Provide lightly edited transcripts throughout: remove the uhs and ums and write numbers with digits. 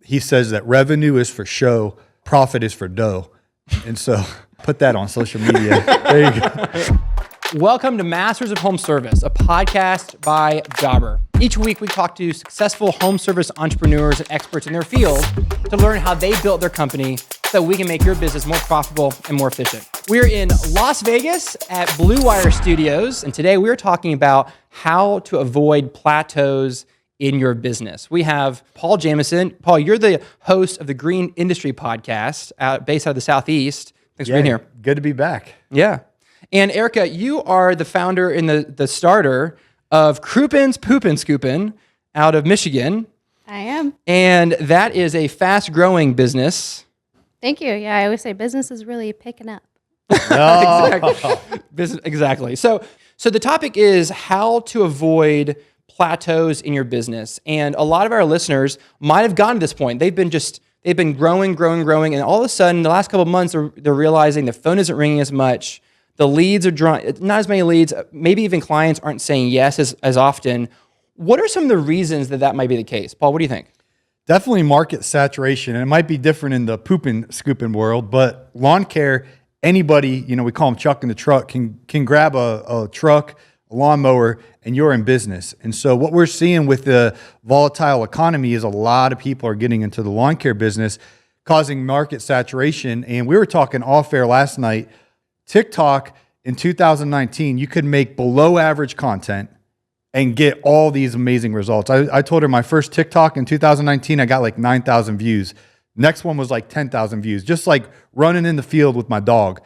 he says that revenue is for show, profit is for dough. And so put that on social media. There you go. Welcome to Masters of Home Service, a podcast by Jobber. Each week we talk to successful home service entrepreneurs and experts in their field to learn how they built their company so we can make your business more profitable and more efficient. We're in Las Vegas at Blue Wire Studios, and today we're talking about how to avoid plateaus in your business. We have Paul Jamison. Paul, you're the host of the Green Industry Podcast based out of the Southeast. Thanks for being here. Good to be back. Yeah. And Erica, you are the founder and the starter of Crouppin's Poopin' Scoopin' out of Michigan. I am. And that is a fast-growing business. Thank you. Yeah, I always say business is really picking up. Exactly. So the topic is how to avoid plateaus in your business. And a lot of our listeners might have gotten to this point. They've been growing, and all of a sudden, the last couple of months, they're realizing the phone isn't ringing as much. The leads are not as many leads. Maybe even clients aren't saying yes as often. What are some of the reasons that might be the case? Paul, what do you think? Definitely market saturation. And it might be different in the pooping, scooping world, but lawn care, anybody, we call them Chuck in the truck, can grab a truck, a lawnmower, and you're in business. And so what we're seeing with the volatile economy is a lot of people are getting into the lawn care business, causing market saturation. And we were talking off air last night. TikTok in 2019, you could make below average content and get all these amazing results. I told her my first TikTok in 2019, I got like 9,000 views. Next one was like 10,000 views, just like running in the field with my dog.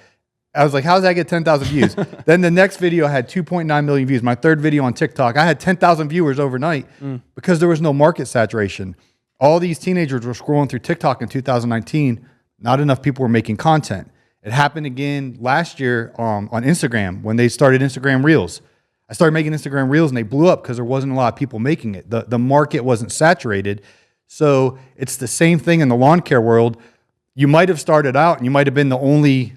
I was like, how does that get 10,000 views? Then the next video had 2.9 million views. My third video on TikTok, I had 10,000 viewers overnight because there was no market saturation. All these teenagers were scrolling through TikTok in 2019. Not enough people were making content. It happened again last year on Instagram when they started Instagram Reels. I started making Instagram Reels and they blew up because there wasn't a lot of people making it. The market wasn't saturated. So it's the same thing in the lawn care world. You might have started out and you might have been the only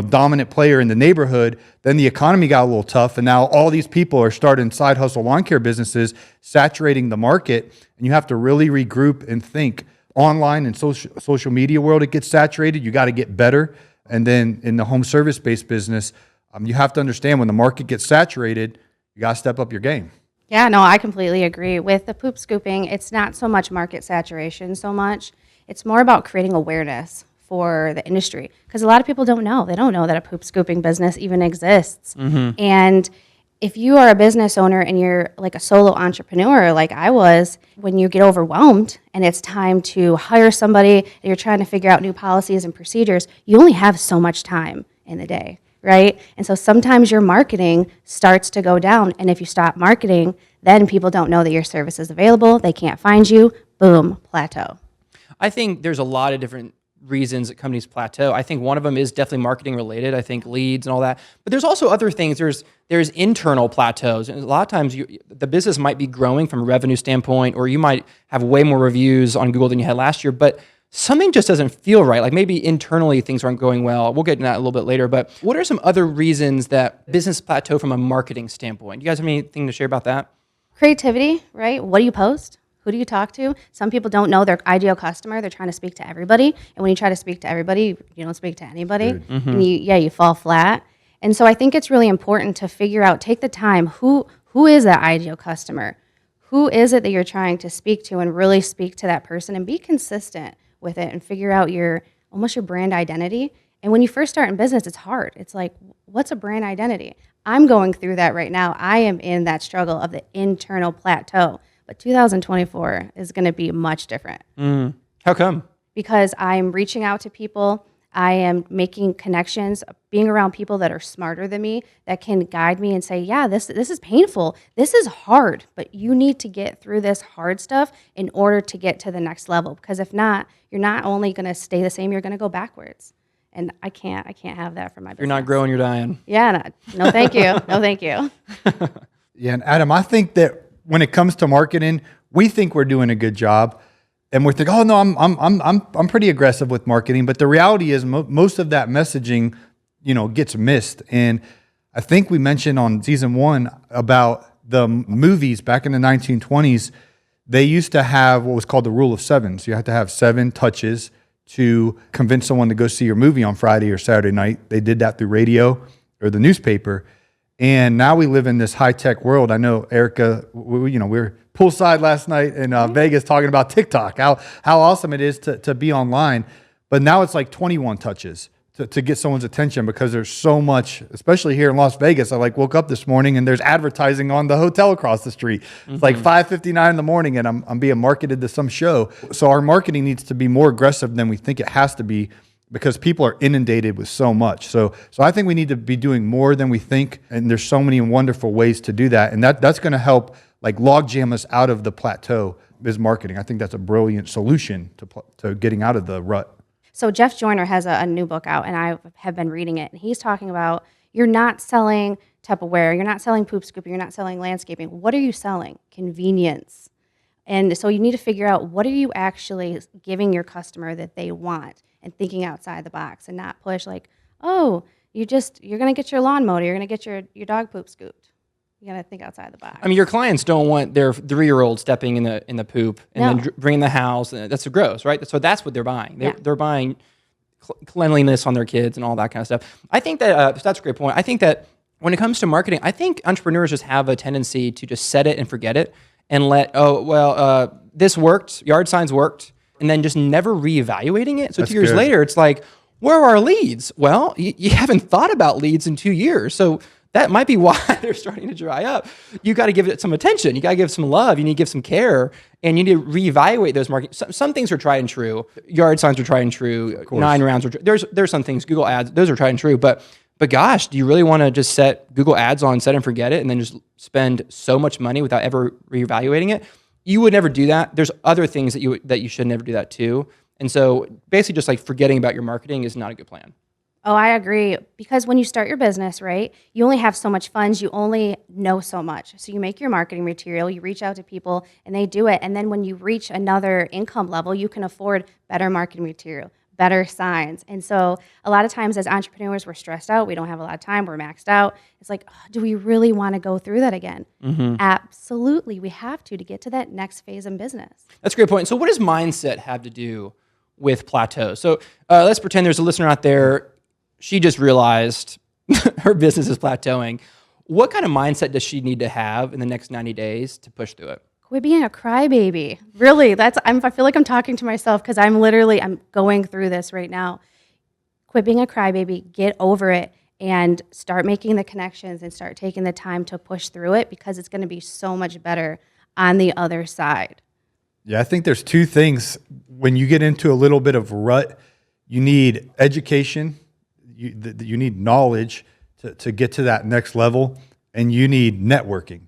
dominant player in the neighborhood. Then the economy got a little tough, and now all these people are starting side hustle lawn care businesses, saturating the market, and you have to really regroup and think. Online and social media world, it gets saturated. You got to get better. And then in the home service-based business, you have to understand when the market gets saturated, you got to step up your game. Yeah, no, I completely agree. With the poop scooping, it's not so much market saturation so much. It's more about creating awareness for the industry, because a lot of people don't know. They don't know that a poop scooping business even exists. Mm-hmm. And if you are a business owner and you're like a solo entrepreneur like I was, when you get overwhelmed and it's time to hire somebody and you're trying to figure out new policies and procedures, you only have so much time in the day, right? And so sometimes your marketing starts to go down, and if you stop marketing, then people don't know that your service is available, they can't find you, boom, plateau. I think there's a lot of different reasons that companies plateau. I think one of them is definitely marketing related. I think leads and all that. But there's also other things. There's internal plateaus. And a lot of times the business might be growing from a revenue standpoint, or you might have way more reviews on Google than you had last year, but something just doesn't feel right. Like maybe internally things aren't going well. We'll get into that a little bit later. But what are some other reasons that business plateau from a marketing standpoint? You guys have anything to share about that? Creativity, right? What do you post? Who do you talk to? Some people don't know their ideal customer. They're trying to speak to everybody. And when you try to speak to everybody, you don't speak to anybody. Mm-hmm. And you fall flat. And so I think it's really important to figure out, take the time, who is that ideal customer? Who is it that you're trying to speak to, and really speak to that person and be consistent with it and figure out almost your brand identity. And when you first start in business, it's hard. It's like, what's a brand identity? I'm going through that right now. I am in that struggle of the internal plateau. But 2024 is going to be much different. How come? Because I'm reaching out to people. I am making connections, being around people that are smarter than me, that can guide me and say, yeah, this is painful. This is hard, but you need to get through this hard stuff in order to get to the next level. Because if not, you're not only going to stay the same, you're going to go backwards. And I can't have that for my business. You're not growing, you're dying. Yeah, no thank you. No, thank you. Yeah, and Adam, I think that when it comes to marketing, we think we're doing a good job, and we think, oh no, I'm pretty aggressive with marketing. But the reality is, most of that messaging, gets missed. And I think we mentioned on season 1 about the movies back in the 1920s. they used to have what was called the rule of sevens. You had to have 7 touches to convince someone to go see your movie on Friday or Saturday night. They did that through radio or the newspaper. And now we live in this high-tech world. I know, Erica, we were poolside last night in Vegas talking about TikTok, how awesome it is to be online. But now it's like 21 touches to get someone's attention, because there's so much, especially here in Las Vegas. I woke up this morning and there's advertising on the hotel across the street. It's like 5:59 in the morning and I'm being marketed to some show. So our marketing needs to be more aggressive than we think it has to be, because people are inundated with so much. So I think we need to be doing more than we think, and there's so many wonderful ways to do that. And that's going to help log jam us out of the plateau is marketing. I think that's a brilliant solution to getting out of the rut. So Jeff Joyner has a new book out, and I have been reading it. And he's talking about, you're not selling Tupperware, you're not selling poop scooping, you're not selling landscaping. What are you selling? Convenience. And so you need to figure out, what are you actually giving your customer that they want, and thinking outside the box, and not push oh, you're going to get your lawn mowed, you're going to get your dog poop scooped. You got to think outside the box. I mean, your clients don't want their 3-year-old stepping in the poop and then bringing the house. That's gross, right? So that's what they're buying. They're buying cleanliness on their kids and all that kind of stuff. I think that that's a great point. I think that when it comes to marketing, I think entrepreneurs just have a tendency to just set it and forget it, and this worked, yard signs worked, and then just never reevaluating it. So 2 years later, it's like, where are our leads? Well, you haven't thought about leads in 2 years. So that might be why they're starting to dry up. You got to give it some attention. You got to give some love. You need to give some care, and you need to reevaluate those markets. Some things are tried and true. Yard signs are tried and true. 9 rounds are. There's some things. Google Ads, those are tried and true. But gosh, do you really want to just set Google Ads on, set and forget it, and then just spend so much money without ever reevaluating it? You would never do that. There's other things that you should never do that too. And so basically, just forgetting about your marketing is not a good plan. Oh, I agree. Because when you start your business, right, you only have so much funds, you only know so much. So you make your marketing material, you reach out to people, and they do it. And then when you reach another income level, you can afford better marketing material, better signs. And so a lot of times as entrepreneurs, we're stressed out. We don't have a lot of time. We're maxed out. It's like, do we really want to go through that again? Mm-hmm. Absolutely. We have to get to that next phase in business. That's a great point. So what does mindset have to do with plateau? So let's pretend there's a listener out there. She just realized her business is plateauing. What kind of mindset does she need to have in the next 90 days to push through it? Quit being a crybaby. Really, I feel like I'm talking to myself, because I'm going through this right now. Quit being a crybaby, get over it, and start making the connections and start taking the time to push through it, because it's going to be so much better on the other side. Yeah, I think there's 2 things. When you get into a little bit of rut, you need education. You need knowledge to get to that next level, and you need networking.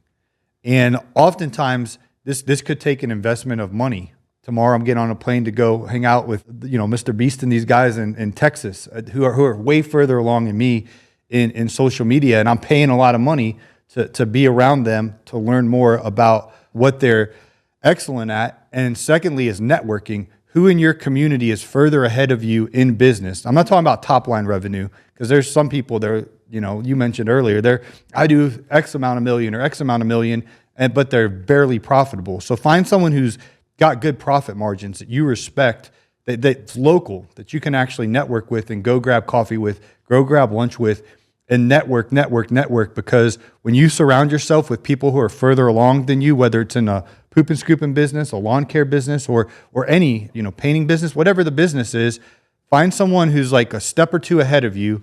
And oftentimes, this could take an investment of money. Tomorrow, I'm getting on a plane to go hang out with Mr. Beast and these guys in Texas who are way further along than me in social media, and I'm paying a lot of money to be around them, to learn more about what they're excellent at. And secondly is networking. Who in your community is further ahead of you in business? I'm not talking about top line revenue, because there's some people there, you mentioned earlier, I do X amount of million or X amount of million, but they're barely profitable. So find someone who's got good profit margins that you respect, that's local, that you can actually network with and go grab coffee with, go grab lunch with, and network, because when you surround yourself with people who are further along than you, whether it's in a poop and scooping business, a lawn care business, or any, painting business, whatever the business is, find someone who's like a step or 2 ahead of you,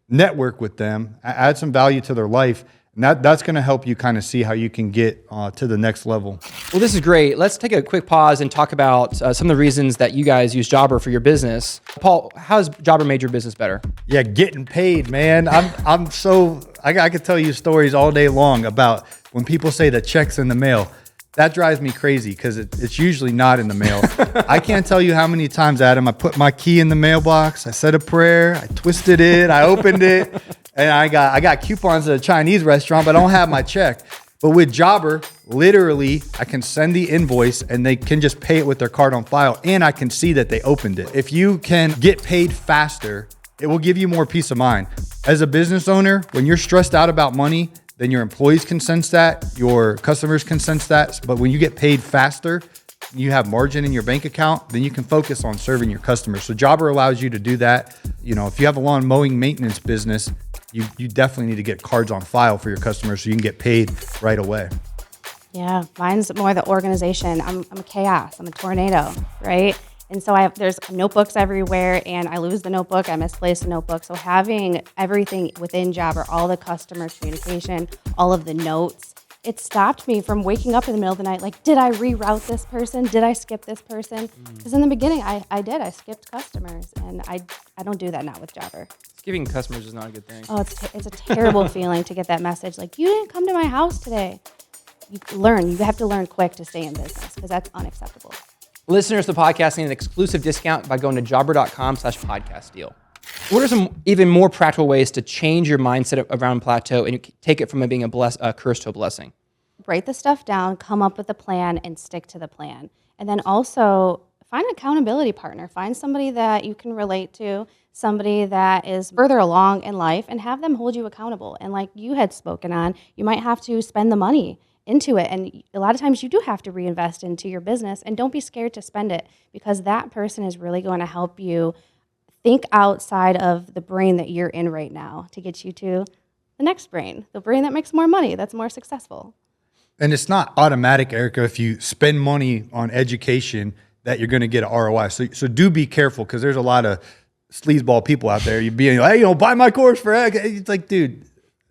network with them, add some value to their life, and that's going to help you kind of see how you can get to the next level. Well, this is great. Let's take a quick pause and talk about some of the reasons that you guys use Jobber for your business. Paul, how has Jobber made your business better? Yeah, getting paid, man. I could tell you stories all day long about when people say the check's in the mail. That drives me crazy, because it's usually not in the mail. I can't tell you how many times, Adam, I put my key in the mailbox, I said a prayer, I twisted it, I opened it, and I got coupons at a Chinese restaurant, but I don't have my check. But with Jobber, literally, I can send the invoice and they can just pay it with their card on file, and I can see that they opened it. If you can get paid faster, it will give you more peace of mind. As a business owner, when you're stressed out about money, then your employees can sense that, your customers can sense that. But when you get paid faster, you have margin in your bank account, then you can focus on serving your customers. So Jobber allows you to do that. You know, if you have a lawn mowing maintenance business, you definitely need to get cards on file for your customers so you can get paid right away. Yeah, mine's more the organization. I'm a chaos. I'm a tornado, right? And so there's notebooks everywhere, and I lose the notebook. I misplace the notebook. So having everything within Jobber, all the customer communication, all of the notes, it stopped me from waking up in the middle of the night like, did I reroute this person? Did I skip this person? Because in the beginning, I did. I skipped customers, and I don't do that now with Jobber. Skipping customers is not a good thing. Oh, it's a terrible feeling to get that message like, you didn't come to my house today. You have to learn quick to stay in business because that's unacceptable. Listeners to the podcast need an exclusive discount by going to jobber.com/podcast deal. What are some even more practical ways to change your mindset around Plateau and take it from it being a curse to a blessing? Write the stuff down, come up with a plan, and stick to the plan. And then also find an accountability partner. Find somebody that you can relate to, somebody that is further along in life, and have them hold you accountable. And like you had spoken on, you might have to spend the money into it. And a lot of times you do have to reinvest into your business, and don't be scared to spend it because that person is really going to help you think outside of the brain that you're in right now to get you to the next brain, the brain that makes more money, that's more successful. And it's not automatic, Erica, if you spend money on education that you're going to get an ROI. So do be careful because there's a lot of sleazeball people out there. You'd be like, hey, buy my course for X. It's like, dude,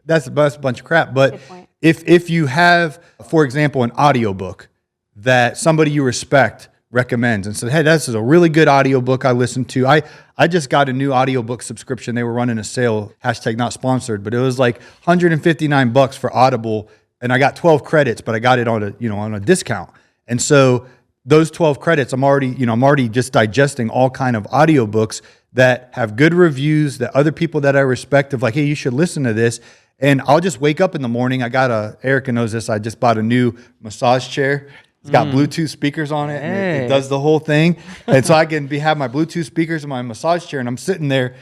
that's a bunch of crap. But if you have, for example, an audiobook that somebody you respect recommends and said, hey, this is a really good audiobook I listened to. I just got a new audiobook subscription. They were running a sale, hashtag not sponsored, but it was like $159 for Audible. And I got 12 credits, but I got it on a discount. And so those 12 credits, I'm already just digesting all kind of audiobooks that have good reviews that other people that I respect of like, hey, you should listen to this. And I'll just wake up in the morning. Erica knows this. I just bought a new massage chair. It's got Bluetooth speakers on it. And it does the whole thing. And so I can have my Bluetooth speakers in my massage chair. And I'm sitting there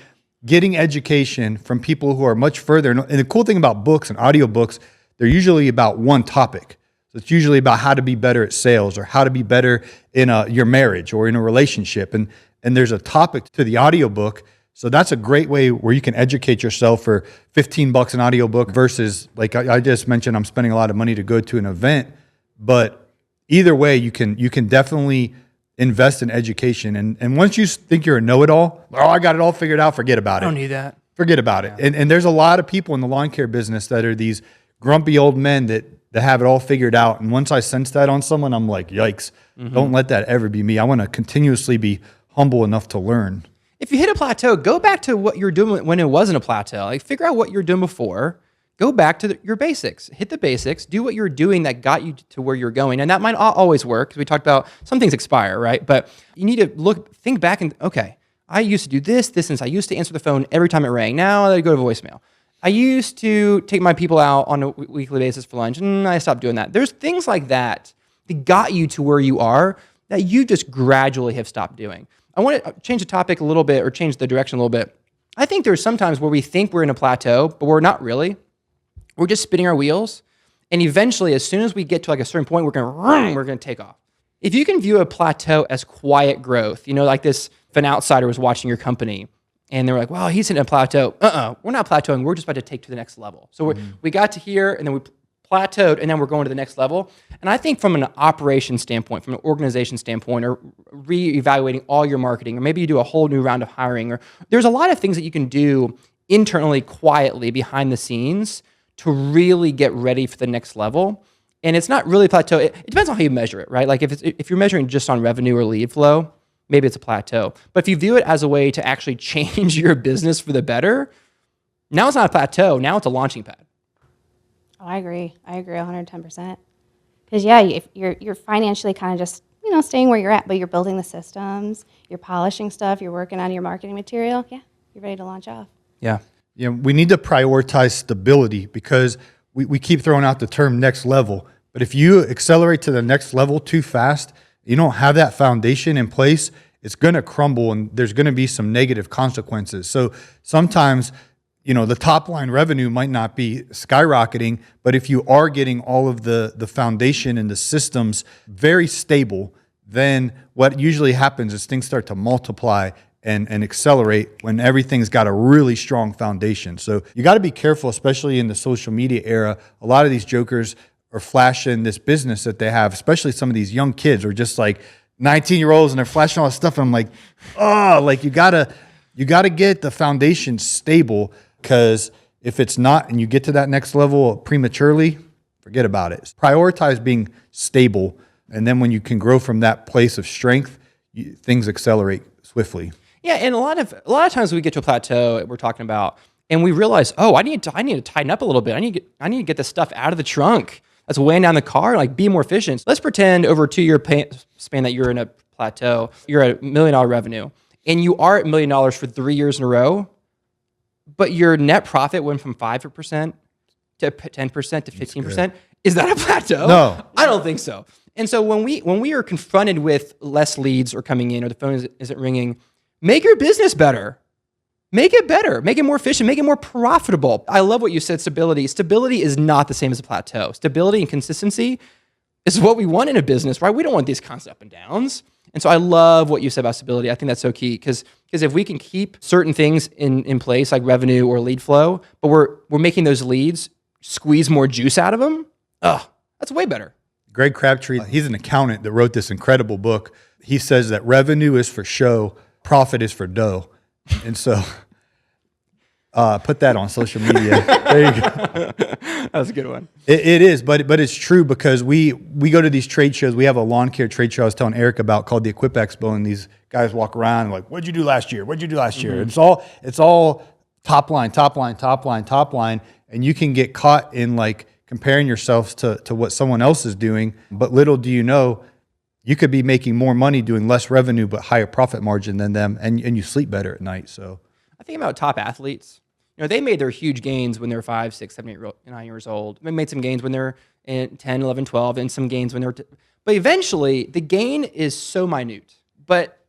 getting education from people who are much further. And the cool thing about books and audiobooks, they're usually about one topic. So it's usually about how to be better at sales or how to be better in your marriage or in a relationship. And there's a topic to the audiobook. So that's a great way where you can educate yourself for $15 an audiobook versus, like I just mentioned, I'm spending a lot of money to go to an event. But either way, you can definitely invest in education. And once you think you're a know-it-all, I got it all figured out, forget about it. I don't need that. Forget about it. And there's a lot of people in the lawn care business that are these grumpy old men that have it all figured out. And once I sense that on someone, I'm like, yikes, don't let that ever be me. I want to continuously be humble enough to learn. If you hit a plateau, go back to what you were doing when it wasn't a plateau. Like figure out what you were doing before. Go back to your basics. Hit the basics. Do what you were doing that got you to where you're going. And that might not always work because we talked about some things expire, right? But you need to think back and, okay, I used to do this since I used to answer the phone every time it rang. Now I go to voicemail. I used to take my people out on a weekly basis for lunch, and I stopped doing that. There's things like that got you to where you are that you just gradually have stopped doing. I want to change the topic a little bit or change the direction a little bit. I think there's sometimes where we think we're in a plateau, but we're not really. We're just spinning our wheels. And eventually, as soon as we get to like a certain point, we're going to take off. If you can view a plateau as quiet growth, like this, if an outsider was watching your company and they were like, wow, he's hitting a plateau. We're not plateauing. We're just about to take to the next level. So we got to here and then we plateaued and then we're going to the next level. And I think from an operation standpoint, from an organization standpoint, or reevaluating all your marketing, or maybe you do a whole new round of hiring, or there's a lot of things that you can do internally, quietly, behind the scenes to really get ready for the next level. And it's not really plateau. It depends on how you measure it, right? Like if you're measuring just on revenue or lead flow, maybe it's a plateau. But if you view it as a way to actually change your business for the better, now it's not a plateau. Now it's a launching pad. Oh, I agree 110%. Because if you're financially kind of just staying where you're at, but you're building the systems, you're polishing stuff, you're working on your marketing material. Yeah, you're ready to launch off. Yeah. Yeah, we need to prioritize stability because we keep throwing out the term next level. But if you accelerate to the next level too fast, you don't have that foundation in place, it's going to crumble and there's going to be some negative consequences. So sometimes the top line revenue might not be skyrocketing, but if you are getting all of the foundation and the systems very stable, then what usually happens is things start to multiply and accelerate when everything's got a really strong foundation. So you got to be careful, especially in the social media era. A lot of these jokers are flashing this business that they have, especially some of these young kids are just like 19-year-olds and they're flashing all this stuff. And I'm like, oh, like you gotta get the foundation stable, because if it's not and you get to that next level prematurely, forget about it. Prioritize being stable. And then when you can grow from that place of strength, things accelerate swiftly. Yeah, and a lot of times we get to a plateau we're talking about, and we realize, oh, I need to tighten up a little bit. I need to get this stuff out of the trunk that's weighing down the car, like be more efficient. Let's pretend over a 2-year span that you're in a plateau, you're at $1 million revenue, and you are at $1 million for 3 years in a row, but your net profit went from 5% to 10% to 15%. Is that a plateau? No, I don't think so. And so when we are confronted with less leads or coming in, or the phone isn't ringing, make your business better. Make it better. Make it more efficient. Make it more profitable. I love what you said, stability. Stability is not the same as a plateau. Stability and consistency is what we want in a business, right? We don't want these constant up and downs. And so I love what you said about stability. I think that's so key, because if we can keep certain things in place, like revenue or lead flow, but we're making those leads squeeze more juice out of them, that's way better. Greg Crabtree, he's an accountant that wrote this incredible book. He says that revenue is for show, profit is for dough. And so put that on social media. There you go. That was a good one. It is, but it's true, because we go to these trade shows. We have a lawn care trade show I was telling Eric about called the Equip Expo, and these guys walk around and like, what'd you do last year? What'd you do last year? It's all top line, and you can get caught in like comparing yourselves to what someone else is doing. But little do you know, you could be making more money doing less revenue but higher profit margin than them, and you sleep better at night. So I think about top athletes. They made their huge gains when they're 5, 6, 7, 8, 9 years old. They made some gains when they're 10, 11, 12, and some gains when they're... But eventually, the gain is so minute. But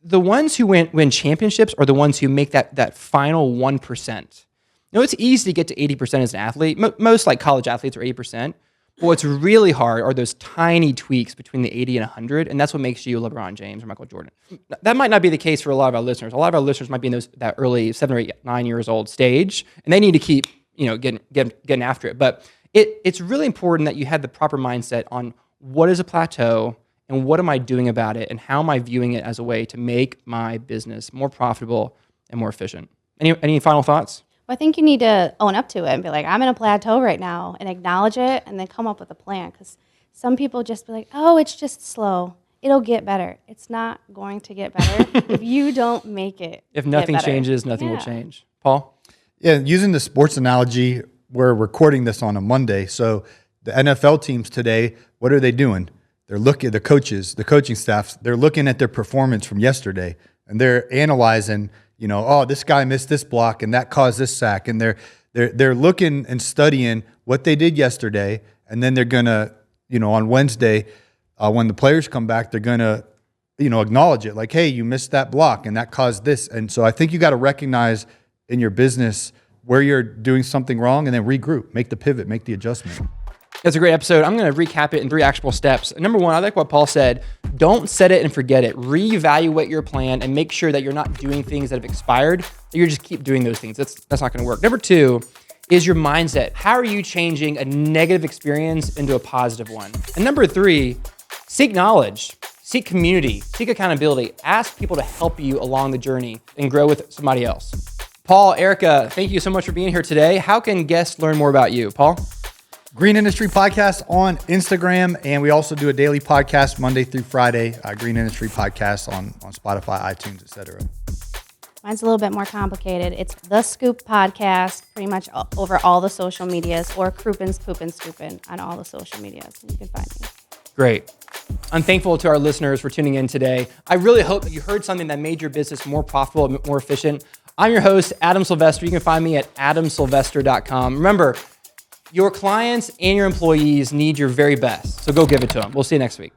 the ones who win championships are the ones who make that final 1%. It's easy to get to 80% as an athlete. Most like college athletes are 80%. But what's really hard are those tiny tweaks between the 80 and 100, and that's what makes you LeBron James or Michael Jordan. That might not be the case for a lot of our listeners. A lot of our listeners might be in that early 7 or 8, 9 years old stage, and they need to keep getting after it. But it's really important that you have the proper mindset on what is a plateau and what am I doing about it, and how am I viewing it as a way to make my business more profitable and more efficient. Any final thoughts? I think you need to own up to it and be like, I'm in a plateau right now, and acknowledge it, and then come up with a plan. Because some people just be like, oh, it's just slow. It'll get better. It's not going to get better if you don't make it. If nothing changes, nothing will change. Paul? Yeah, using the sports analogy, we're recording this on a Monday. So the NFL teams today, what are they doing? They're looking at the coaches, the coaching staffs, they're looking at their performance from yesterday, and they're analyzing, oh, this guy missed this block and that caused this sack. And they're looking and studying what they did yesterday. And then they're going to, on Wednesday, when the players come back, they're going to, acknowledge it. Like, hey, you missed that block and that caused this. And so I think you got to recognize in your business where you're doing something wrong, and then regroup, make the pivot, make the adjustment. That's a great episode. I'm going to recap it in 3 actionable steps. Number 1, I like what Paul said. Don't set it and forget it. Reevaluate your plan and make sure that you're not doing things that have expired. You just keep doing those things. That's not going to work. Number 2 is your mindset. How are you changing a negative experience into a positive one? And number 3, seek knowledge, seek community, seek accountability. Ask people to help you along the journey and grow with somebody else. Paul, Erica, thank you so much for being here today. How can guests learn more about you? Paul? Green Industry Podcast on Instagram, and we also do a daily podcast Monday through Friday, Green Industry Podcast on Spotify, iTunes, etc. Mine's a little bit more complicated. It's The Scoop Podcast, pretty much over all the social medias, or Crouppin' Scoopin' Scoopin' on all the social medias. You can find me. Great. I'm thankful to our listeners for tuning in today. I really hope that you heard something that made your business more profitable and more efficient. I'm your host, Adam Sylvester. You can find me at adamsylvester.com. Remember, your clients and your employees need your very best, so go give it to them. We'll see you next week.